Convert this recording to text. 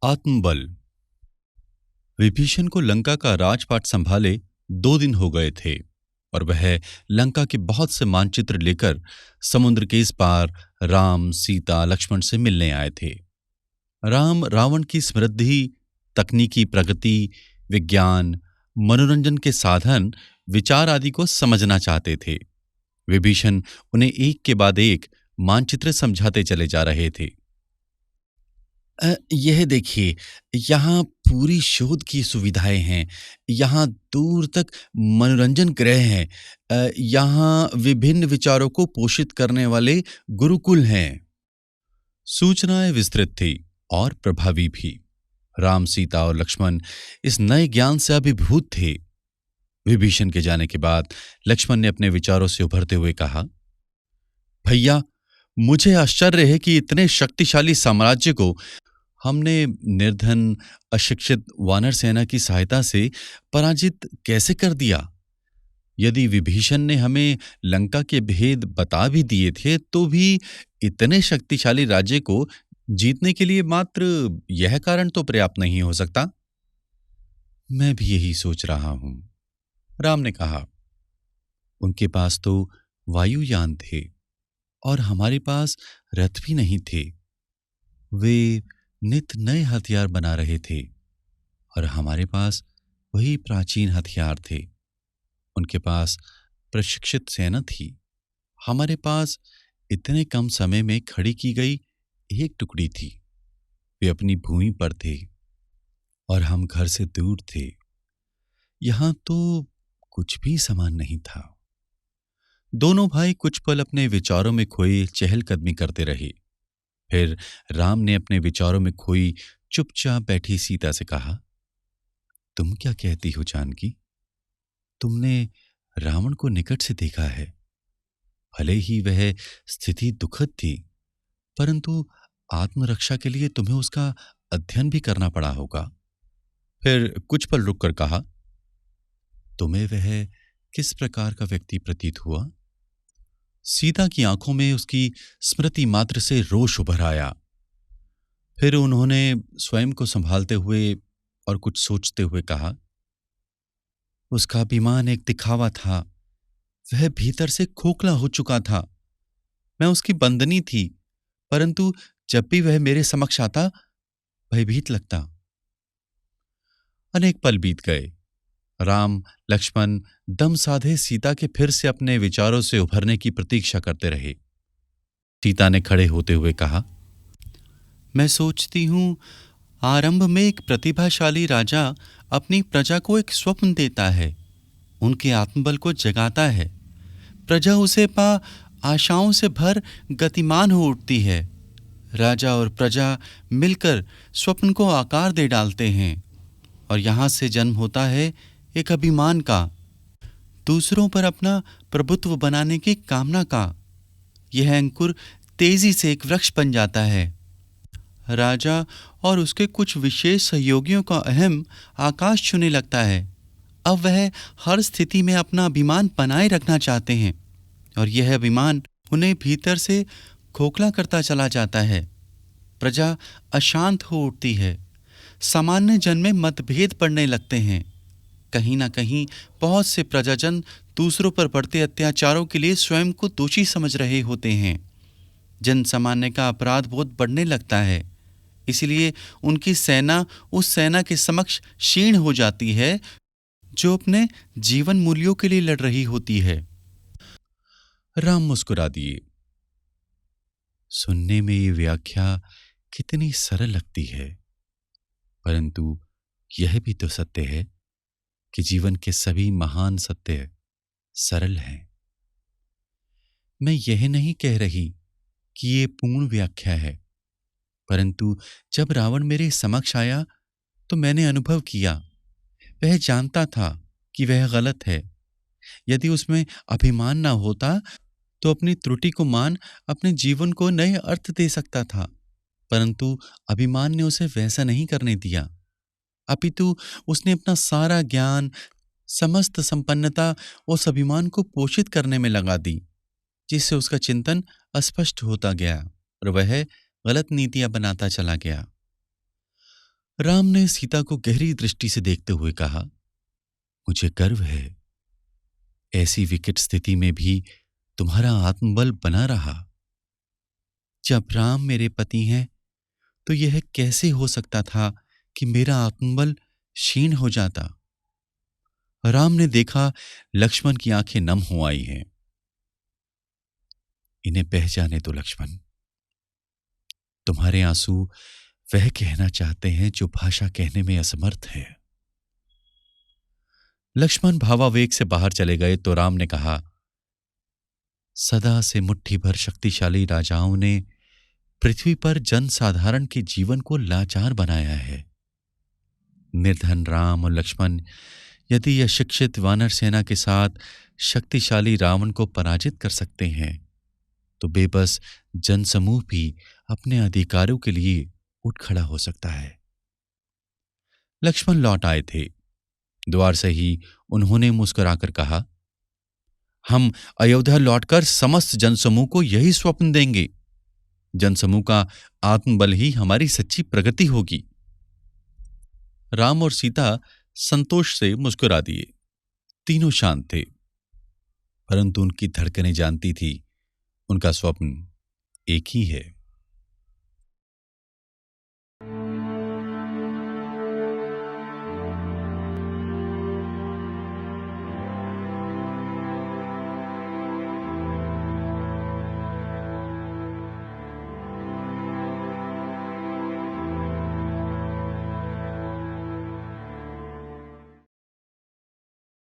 आत्मबल। विभीषण को लंका का राजपाट संभाले 2 दिन हो गए थे और वह लंका के बहुत से मानचित्र लेकर समुद्र के इस पार राम, सीता, लक्ष्मण से मिलने आए थे। राम रावण की समृद्धि, तकनीकी प्रगति, विज्ञान, मनोरंजन के साधन, विचार आदि को समझना चाहते थे। विभीषण उन्हें एक के बाद एक मानचित्र समझाते चले जा रहे थे। यह देखिए, यहाँ पूरी शोध की सुविधाएं हैं। यहाँ दूर तक मनोरंजन गृह हैं। यहाँ विभिन्न विचारों को पोषित करने वाले गुरुकुल हैं। सूचनाएं विस्तृत थी और प्रभावी भी। राम, सीता और लक्ष्मण इस नए ज्ञान से अभिभूत थे। विभीषण के जाने के बाद लक्ष्मण ने अपने विचारों से उभरते हुए कहा, भैया, मुझे आश्चर्य है कि इतने शक्तिशाली साम्राज्य को हमने निर्धन, अशिक्षित वानर सेना की सहायता से पराजित कैसे कर दिया। यदि विभीषण ने हमें लंका के भेद बता भी दिए थे तो भी इतने शक्तिशाली राज्य को जीतने के लिए मात्र यह कारण तो पर्याप्त नहीं हो सकता। मैं भी यही सोच रहा हूं, राम ने कहा। उनके पास तो वायुयान थे और हमारे पास रथ भी नहीं थे। वे नित नए हथियार बना रहे थे और हमारे पास वही प्राचीन हथियार थे। उनके पास प्रशिक्षित सेना थी, हमारे पास इतने कम समय में खड़ी की गई एक टुकड़ी थी। वे अपनी भूमि पर थे और हम घर से दूर थे। यहां तो कुछ भी समान नहीं था। दोनों भाई कुछ पल अपने विचारों में खोए चहलकदमी करते रहे। फिर राम ने अपने विचारों में खोई चुपचाप बैठी सीता से कहा, तुम क्या कहती हो जानकी? तुमने रावण को निकट से देखा है। भले ही वह स्थिति दुखद थी, परंतु आत्मरक्षा के लिए तुम्हें उसका अध्ययन भी करना पड़ा होगा। फिर कुछ पल रुककर कहा, तुम्हें वह किस प्रकार का व्यक्ति प्रतीत हुआ? सीता की आंखों में उसकी स्मृति मात्र से रोष उभर आया। फिर उन्होंने स्वयं को संभालते हुए और कुछ सोचते हुए कहा, उसका अभिमान एक दिखावा था। वह भीतर से खोखला हो चुका था। मैं उसकी बंदनी थी, परंतु जब भी वह मेरे समक्ष आता, भयभीत लगता। अनेक पल बीत गए। राम, लक्ष्मण दम साधे सीता के फिर से अपने विचारों से उभरने की प्रतीक्षा करते रहे। सीता ने खड़े होते हुए कहा, मैं सोचती हूं, आरंभ में एक प्रतिभाशाली राजा अपनी प्रजा को एक स्वप्न देता है, उनके आत्मबल को जगाता है। प्रजा उसे पा आशाओं से भर गतिमान हो उठती है। राजा और प्रजा मिलकर स्वप्न को आकार दे डालते हैं और यहां से जन्म होता है एक अभिमान का, दूसरों पर अपना प्रभुत्व बनाने की कामना का। यह अंकुर तेजी से एक वृक्ष बन जाता है। राजा और उसके कुछ विशेष सहयोगियों का अहम आकाश छूने लगता है। अब वह हर स्थिति में अपना अभिमान बनाए रखना चाहते हैं और यह अभिमान उन्हें भीतर से खोखला करता चला जाता है। प्रजा अशांत हो उठती है। सामान्य जन में मतभेद पड़ने लगते हैं। कहीं ना कहीं बहुत से प्रजाजन दूसरों पर बढ़ते अत्याचारों के लिए स्वयं को दोषी समझ रहे होते हैं। जन सामान्य का अपराध बोध बढ़ने लगता है। इसलिए उनकी सेना उस सेना के समक्ष क्षीण हो जाती है जो अपने जीवन मूल्यों के लिए लड़ रही होती है। राम मुस्कुरा दिए। सुनने में ये व्याख्या कितनी सरल लगती है, परंतु यह भी तो सत्य है कि जीवन के सभी महान सत्य सरल हैं। मैं यह नहीं कह रही कि ये पूर्ण व्याख्या है, परंतु जब रावण मेरे समक्ष आया तो मैंने अनुभव किया, वह जानता था कि वह गलत है। यदि उसमें अभिमान ना होता तो अपनी त्रुटि को मान अपने जीवन को नए अर्थ दे सकता था, परंतु अभिमान ने उसे वैसा नहीं करने दिया। अपितु उसने अपना सारा ज्ञान, समस्त संपन्नता उस अभिमान को पोषित करने में लगा दी, जिससे उसका चिंतन अस्पष्ट होता गया और वह गलत नीतियां बनाता चला गया। राम ने सीता को गहरी दृष्टि से देखते हुए कहा, मुझे गर्व है, ऐसी विकट स्थिति में भी तुम्हारा आत्मबल बना रहा। जब राम मेरे पति हैं, तो यह कैसे हो सकता था कि मेरा आत्मबल क्षीण हो जाता। राम ने देखा लक्ष्मण की आंखें नम हो आई हैं। इन्हें बह जाने दो लक्ष्मण, तुम्हारे आंसू वह कहना चाहते हैं जो भाषा कहने में असमर्थ है। लक्ष्मण भावावेग से बाहर चले गए तो राम ने कहा, सदा से मुट्ठी भर शक्तिशाली राजाओं ने पृथ्वी पर जनसाधारण के जीवन को लाचार बनाया है। निर्धन राम और लक्ष्मण यदि अशिक्षित वानर सेना के साथ शक्तिशाली रावण को पराजित कर सकते हैं, तो बेबस जनसमूह भी अपने अधिकारों के लिए उठ खड़ा हो सकता है। लक्ष्मण लौट आए थे। द्वार से ही उन्होंने मुस्कुराकर कहा, हम अयोध्या लौटकर समस्त जनसमूह को यही स्वप्न देंगे। जनसमूह का आत्मबल ही हमारी सच्ची प्रगति होगी। राम और सीता संतोष से मुस्कुरा दिए। तीनों शांत थे, परंतु उनकी धड़कनें जानती थी, उनका स्वप्न एक ही है।